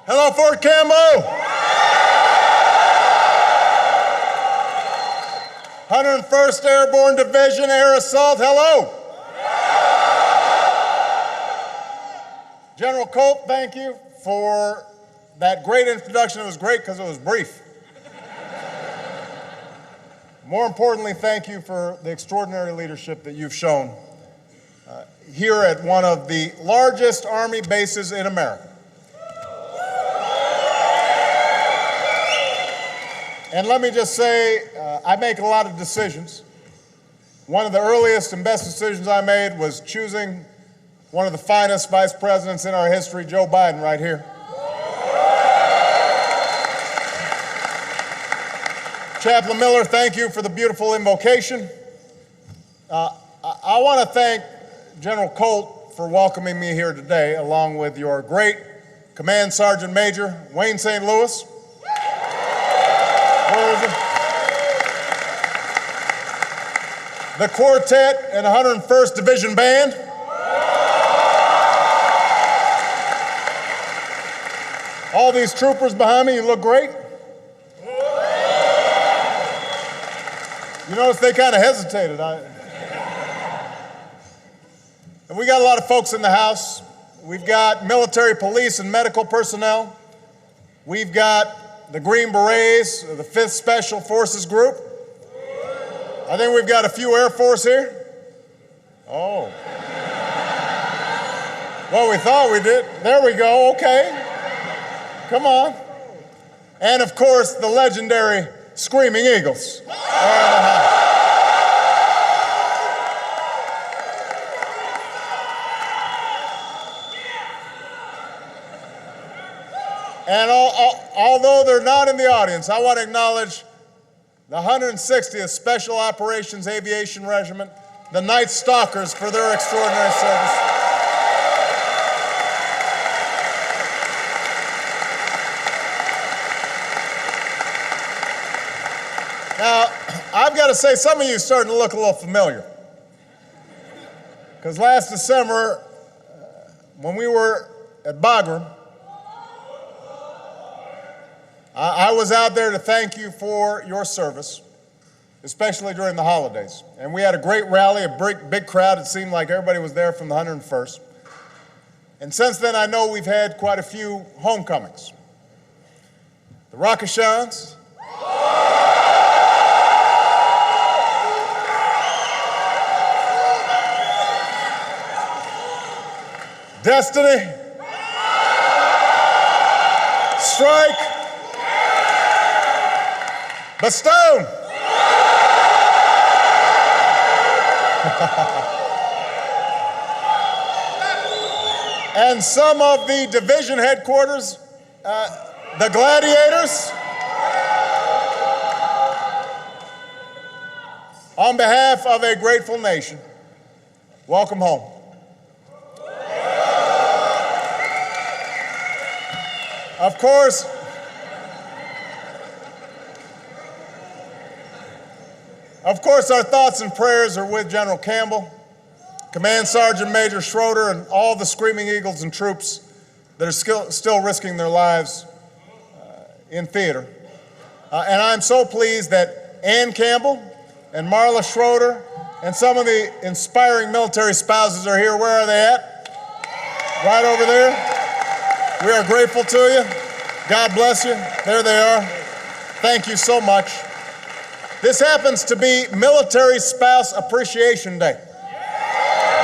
Hello, Fort Campbell. 101st Airborne Division Air Assault, hello. General Colt, thank you for that great introduction. It was great because it was brief. More importantly, thank you for the extraordinary leadership that you've shown here at one of the largest Army bases in America. And let me just say, I make a lot of decisions. One of the earliest and best decisions I made was choosing one of the finest vice presidents in our history, Joe Biden, right here. Chaplain Miller, thank you for the beautiful invocation. I want to thank General Colt for welcoming me here today, along with your great Command Sergeant Major, Wayne St. Louis. Where is it? The Quartet and 101st Division Band. All these troopers behind me, you look great. You notice they kind of hesitated. And we got a lot of folks in the house. We've got military, police, and medical personnel. We've got the Green Berets, the 5th Special Forces Group. I think we've got a few Air Force here. Oh. Well, we thought we did. There we go, okay. Come on. And of course, the legendary Screaming Eagles are in the house. And although they're not in the audience, I want to acknowledge the 160th Special Operations Aviation Regiment, the Night Stalkers, for their extraordinary service. Now, I've got to say, some of you are starting to look a little familiar. Because last December, when we were at Bagram, I was out there to thank you for your service, especially during the holidays. And we had a great rally, a big crowd. It seemed like everybody was there from the 101st. And since then, I know we've had quite a few homecomings. The Rockashans, Destiny, Strike, Bastogne. And some of the division headquarters, the Gladiators. On behalf of a grateful nation, welcome home. Of course, our thoughts and prayers are with General Campbell, Command Sergeant Major Schroeder, and all the Screaming Eagles and troops that are still risking their lives in theater. And I'm so pleased that Ann Campbell and Marla Schroeder and some of the inspiring military spouses are here. Where are they at? Right over there. We are grateful to you. God bless you. There they are. Thank you so much. This happens to be Military Spouse Appreciation Day.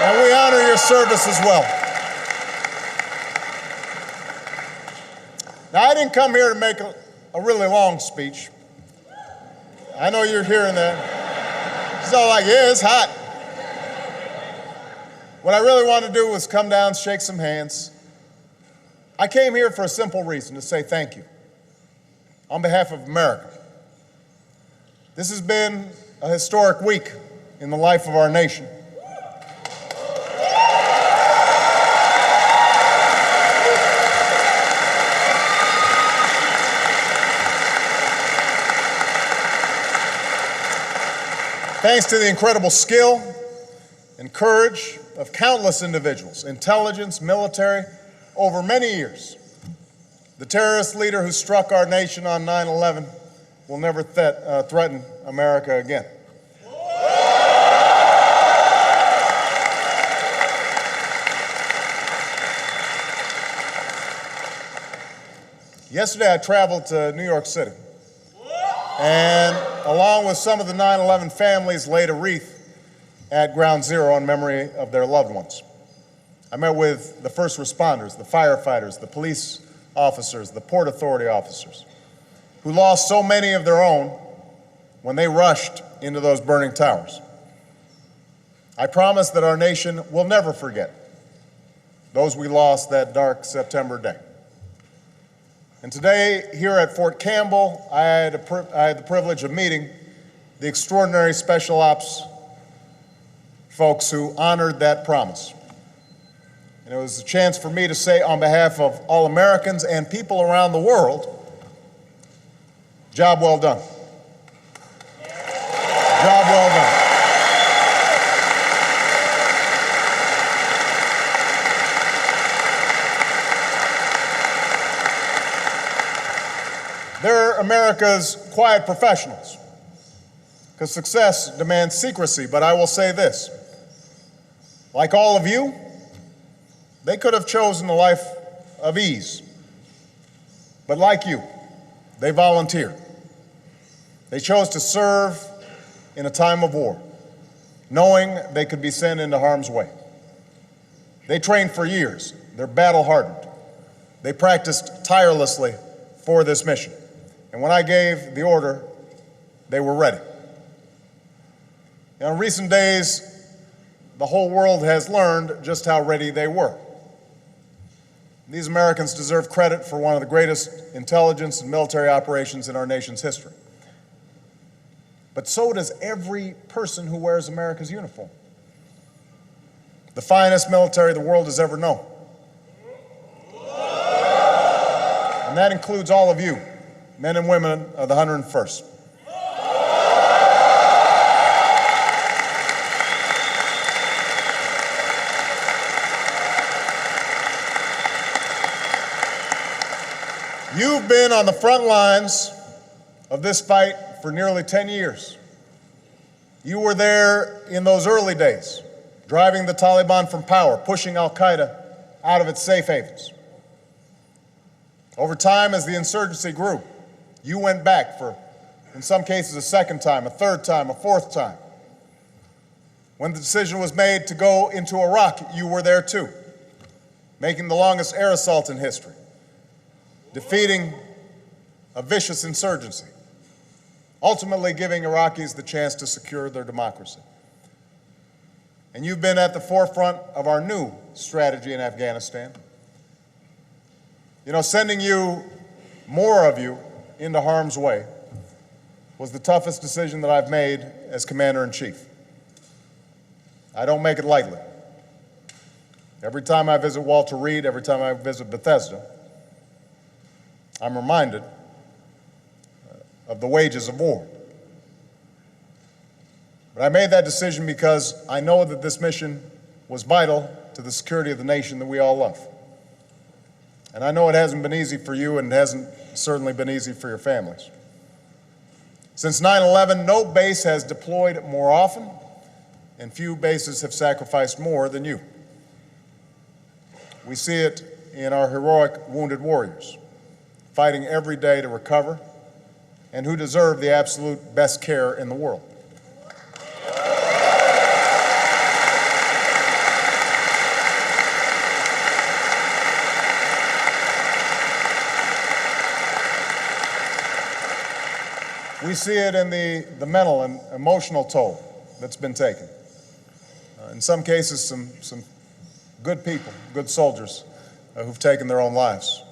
And we honor your service as well. Now, I didn't come here to make a really long speech. I know you're hearing that. It's all like, yeah, it's hot. What I really want to do was come down, shake some hands. I came here for a simple reason, to say thank you on behalf of America. This has been a historic week in the life of our nation. Thanks to the incredible skill and courage of countless individuals, intelligence, military, over many years. The terrorist leader who struck our nation on 9/11 will never threaten America again. Yesterday, I traveled to New York City, and along with some of the 9/11 families, laid a wreath at Ground Zero in memory of their loved ones. I met with the first responders, the firefighters, the police officers, the Port Authority officers, who lost so many of their own when they rushed into those burning towers. I promise that our nation will never forget those we lost that dark September day. And today, here at Fort Campbell, I had the privilege of meeting the extraordinary special ops folks who honored that promise. And it was a chance for me to say on behalf of all Americans and people around the world, job well done. Job well done. They're America's quiet professionals, because success demands secrecy. But I will say this, like all of you, they could have chosen a life of ease. But like you, they volunteered. They chose to serve in a time of war, knowing they could be sent into harm's way. They trained for years. They're battle-hardened. They practiced tirelessly for this mission. And when I gave the order, they were ready. In recent days, the whole world has learned just how ready they were. These Americans deserve credit for one of the greatest intelligence and military operations in our nation's history. But so does every person who wears America's uniform. The finest military the world has ever known. And that includes all of you, men and women of the 101st. You've been on the front lines of this fight for nearly 10 years. You were there in those early days, driving the Taliban from power, pushing al-Qaeda out of its safe havens. Over time, as the insurgency grew, you went back for, in some cases, a second time, a third time, a fourth time. When the decision was made to go into Iraq, you were there too, making the longest air assault in history, defeating a vicious insurgency, ultimately giving Iraqis the chance to secure their democracy. And you've been at the forefront of our new strategy in Afghanistan. You know, sending more of you into harm's way was the toughest decision that I've made as Commander-in-Chief. I don't make it lightly. Every time I visit Walter Reed, every time I visit Bethesda, I'm reminded of the wages of war. But I made that decision because I know that this mission was vital to the security of the nation that we all love. And I know it hasn't been easy for you, and it hasn't certainly been easy for your families. Since 9/11, no base has deployed more often, and few bases have sacrificed more than you. We see it in our heroic wounded warriors, fighting every day to recover, and who deserve the absolute best care in the world. We see it in the mental and emotional toll that's been taken. In some cases, some good people, good soldiers who've taken their own lives.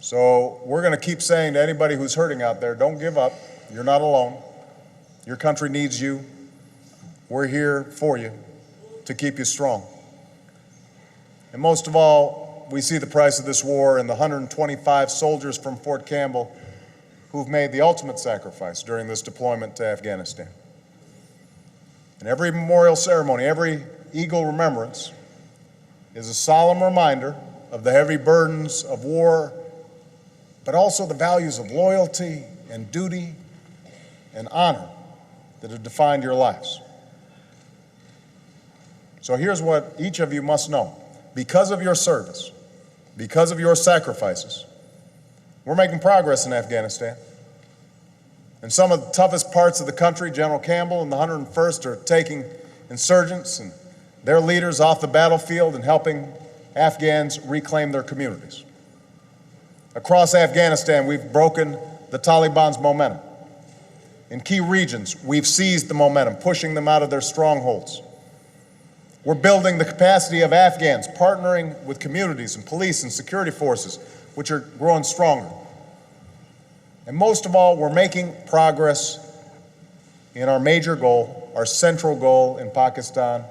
So we're going to keep saying to anybody who's hurting out there, don't give up. You're not alone. Your country needs you. We're here for you to keep you strong. And most of all, we see the price of this war in the 125 soldiers from Fort Campbell who've made the ultimate sacrifice during this deployment to Afghanistan. And every memorial ceremony, every Eagle remembrance is a solemn reminder of the heavy burdens of war but also the values of loyalty and duty and honor that have defined your lives. So here's what each of you must know. Because of your service, because of your sacrifices, we're making progress in Afghanistan. In some of the toughest parts of the country, General Campbell and the 101st are taking insurgents and their leaders off the battlefield and helping Afghans reclaim their communities. Across Afghanistan, we've broken the Taliban's momentum. In key regions, we've seized the momentum, pushing them out of their strongholds. We're building the capacity of Afghans, partnering with communities and police and security forces, which are growing stronger. And most of all, we're making progress in our major goal, our central goal in Pakistan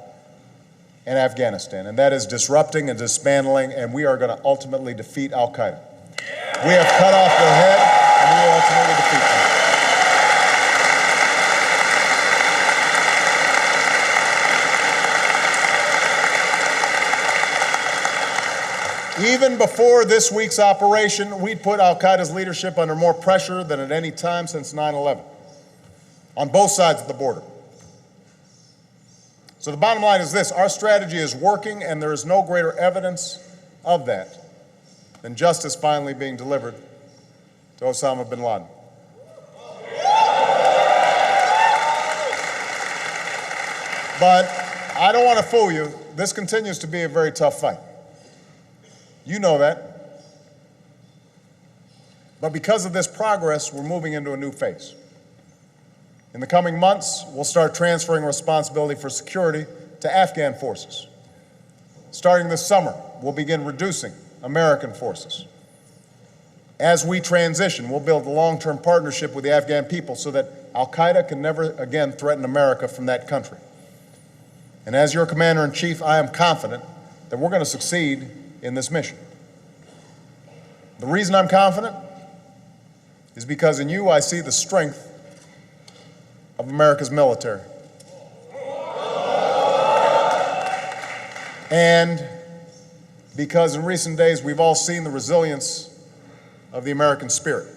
and Afghanistan, and that is disrupting and dismantling, and we are going to ultimately defeat al-Qaeda. We have cut off their head, and we will ultimately defeat them. Even before this week's operation, we'd put al-Qaeda's leadership under more pressure than at any time since 9/11, on both sides of the border. So the bottom line is this: our strategy is working, and there is no greater evidence of that than justice finally being delivered to Osama bin Laden. But I don't want to fool you. This continues to be a very tough fight. You know that. But because of this progress, we're moving into a new phase. In the coming months, we'll start transferring responsibility for security to Afghan forces. Starting this summer, we'll begin reducing American forces. As we transition, we'll build a long-term partnership with the Afghan people so that al-Qaeda can never again threaten America from that country. And as your commander-in-chief, I am confident that we're going to succeed in this mission. The reason I'm confident is because in you I see the strength of America's military. And because in recent days we've all seen the resilience of the American spirit.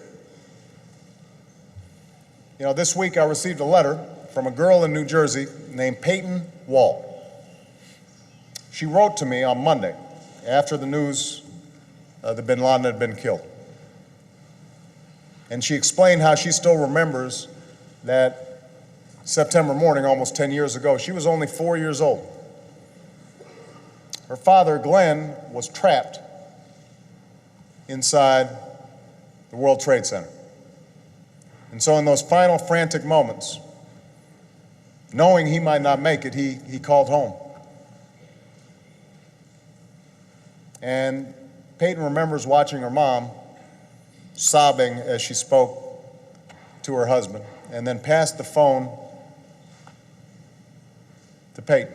You know, this week I received a letter from a girl in New Jersey named Peyton Wall. She wrote to me on Monday after the news that bin Laden had been killed. And she explained how she still remembers that September morning, almost 10 years ago. She was only 4 years old. Her father, Glenn, was trapped inside the World Trade Center. And so in those final frantic moments, knowing he might not make it, he called home. And Peyton remembers watching her mom sobbing as she spoke to her husband, and then passed the phone to Peyton.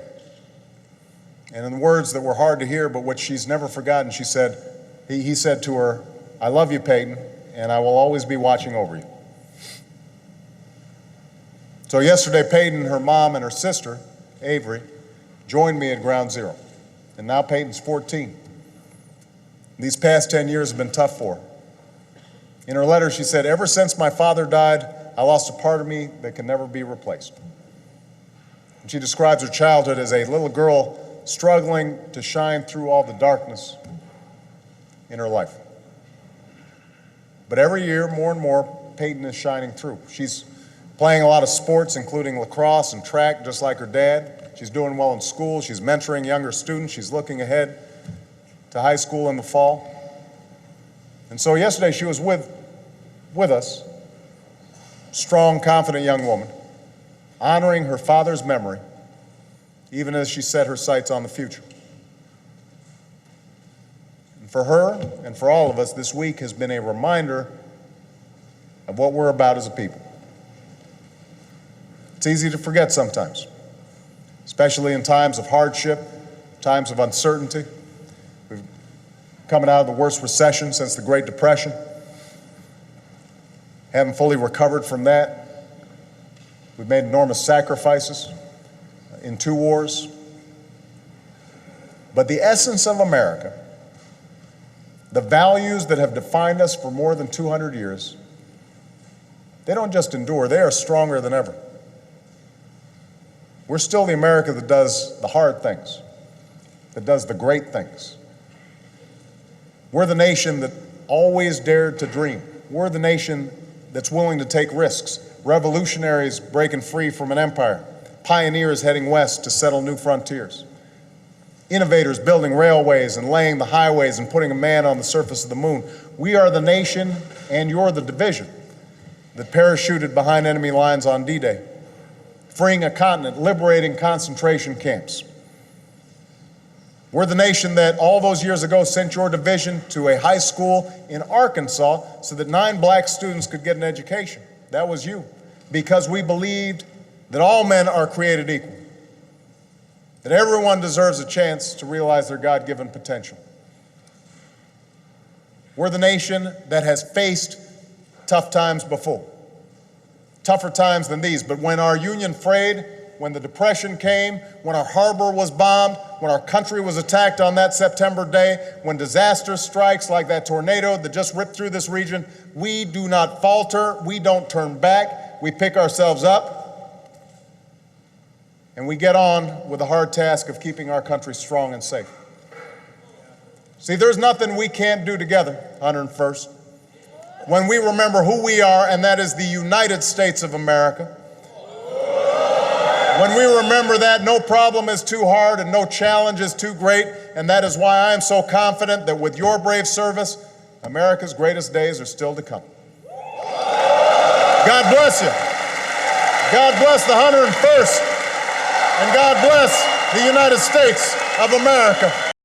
And in words that were hard to hear, but which she's never forgotten, she said, he said to her, "I love you, Peyton, and I will always be watching over you." So yesterday, Peyton, her mom, and her sister, Avery, joined me at Ground Zero. And now Peyton's 14. These past 10 years have been tough for her. In her letter, she said, "Ever since my father died, I lost a part of me that can never be replaced." And she describes her childhood as a little girl struggling to shine through all the darkness in her life. But every year, more and more, Peyton is shining through. She's playing a lot of sports, including lacrosse and track, just like her dad. She's doing well in school. She's mentoring younger students. She's looking ahead to high school in the fall. And so yesterday she was with us, strong, confident young woman, honoring her father's memory, even as she set her sights on the future. And for her and for all of us, this week has been a reminder of what we're about as a people. It's easy to forget sometimes, especially in times of hardship, times of uncertainty. We're coming out of the worst recession since the Great Depression. Haven't fully recovered from that. We've made enormous sacrifices in 2 wars. But the essence of America The values that have defined us for more than 200 years, they don't just endure, they are stronger than ever. We're still the America that does the hard things, that does the great things. We're the nation that always dared to dream. We're the nation that's willing to take risks. Revolutionaries breaking free from an empire. Pioneers heading west to settle new frontiers. Innovators building railways and laying the highways and putting a man on the surface of the moon. We are the nation, and you're the division, that parachuted behind enemy lines on D-Day, freeing a continent, liberating concentration camps. We're the nation that all those years ago sent your division to a high school in Arkansas so that 9 black students could get an education. That was you, because we believed that all men are created equal, that everyone deserves a chance to realize their God-given potential. We're the nation that has faced tough times before, tougher times than these, but when our union frayed, when the Depression came, when our harbor was bombed, when our country was attacked on that September day, when disaster strikes like that tornado that just ripped through this region, we do not falter, we don't turn back, we pick ourselves up, and we get on with the hard task of keeping our country strong and safe. See, there's nothing we can't do together, 101st. When we remember who we are, and that is the United States of America. When we remember that, no problem is too hard and no challenge is too great, and that is why I am so confident that with your brave service, America's greatest days are still to come. God bless you. God bless the 101st. And God bless the United States of America.